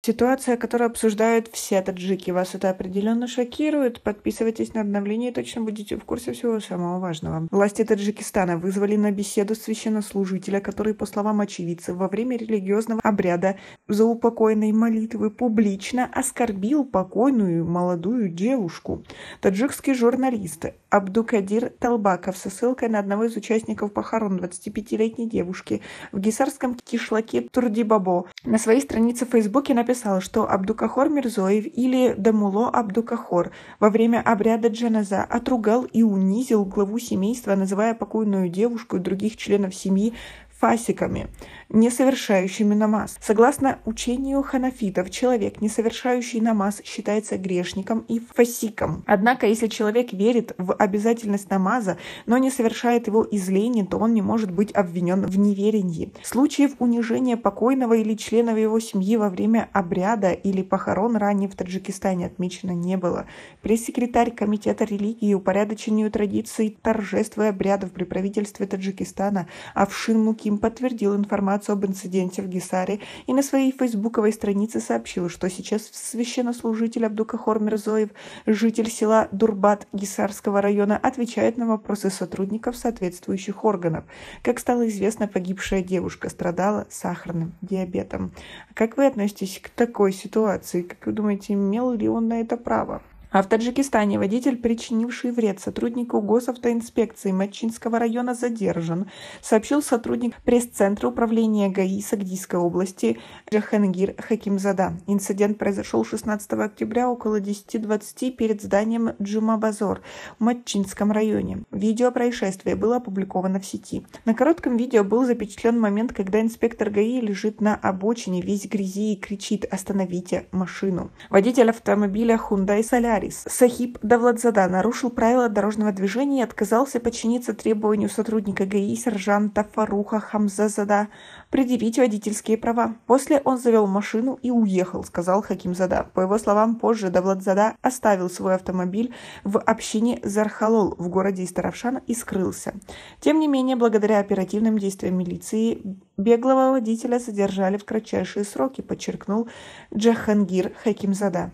Ситуация, которую обсуждают все таджики. Вас это определенно шокирует. Подписывайтесь на обновление и точно будете в курсе всего самого важного. Власти Таджикистана вызвали на беседу священнослужителя, который, по словам очевидцев, во время религиозного обряда заупокойной молитвы публично оскорбил покойную молодую девушку. Таджикский журналист Абдукадир Талбаков со ссылкой на одного из участников похорон 25-летней девушки в гисарском кишлаке Турдибабо на своей странице в Фейсбуке написал, что Абдукахор Мирзоев или Дамуло Абдукахор во время обряда джаназа отругал и унизил главу семейства, называя покойную девушку и других членов семьи фасиками, не совершающими намаз. Согласно учению ханафитов, человек, не совершающий намаз, считается грешником и фасиком. Однако, если человек верит в обязательность намаза, но не совершает его из лени, то он не может быть обвинен в неверии. Случаев унижения покойного или членов его семьи во время обряда или похорон ранее в Таджикистане отмечено не было. Пресс-секретарь Комитета религии, упорядочению традиций, торжеств и обрядов при правительстве Таджикистана Афшин Муким подтвердил информацию об инциденте в Гисаре и на своей фейсбуковой странице сообщил, что сейчас священнослужитель Абдукахор Мирзоев, житель села Дурбат Гисарского района, отвечает на вопросы сотрудников соответствующих органов. Как стало известно, погибшая девушка страдала сахарным диабетом. Как вы относитесь к такой ситуации? Как вы думаете, имел ли он на это право? А в Таджикистане водитель, причинивший вред сотруднику госавтоинспекции Матчинского района, задержан, сообщил сотрудник пресс-центра управления ГАИ Сагдийской области Джахангир Хакимзада. Инцидент произошел 16 октября около 10:20 перед зданием Джума-Базор в Матчинском районе. Видео происшествия было опубликовано в сети. На коротком видео был запечатлен момент, когда инспектор ГАИ лежит на обочине, весь в грязи, и кричит: «Остановите машину». Водитель автомобиля Hyundai Solaris Сахиб Давладзада нарушил правила дорожного движения и отказался подчиниться требованию сотрудника ГАИ сержанта Фаруха Хамзазада предъявить водительские права. После он завел машину и уехал, сказал Хакимзада. По его словам, позже Давладзада оставил свой автомобиль в общине Зархалол в городе Истаравшан и скрылся. Тем не менее, благодаря оперативным действиям милиции, беглого водителя задержали в кратчайшие сроки, подчеркнул Джахангир Хакимзада.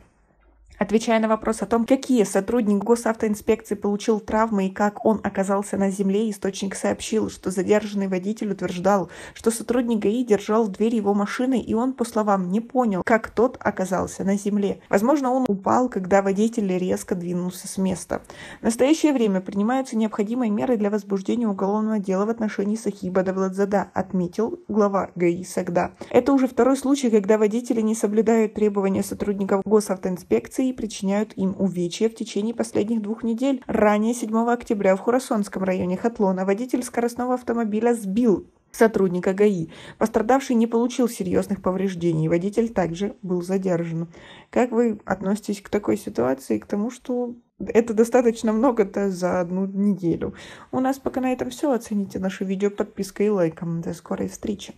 Отвечая на вопрос о том, какие сотрудник госавтоинспекции получил травмы и как он оказался на земле, источник сообщил, что задержанный водитель утверждал, что сотрудник ГАИ держал дверь его машины, и он, по словам, не понял, как тот оказался на земле. Возможно, он упал, когда водитель резко двинулся с места. В настоящее время принимаются необходимые меры для возбуждения уголовного дела в отношении Сахиба Давладзада, отметил глава ГАИ Сагда. Это уже второй случай, когда водители не соблюдают требования сотрудников госавтоинспекции и причиняют им увечья в течение последних 2 недель. Ранее, 7 октября, в Хурасонском районе Хатлона водитель скоростного автомобиля сбил сотрудника ГАИ. Пострадавший не получил серьезных повреждений. Водитель также был задержан. Как вы относитесь к такой ситуации, к тому, что это достаточно много-то за 1 неделю? У нас пока на этом все. Оцените наше видео подпиской и лайком. До скорой встречи.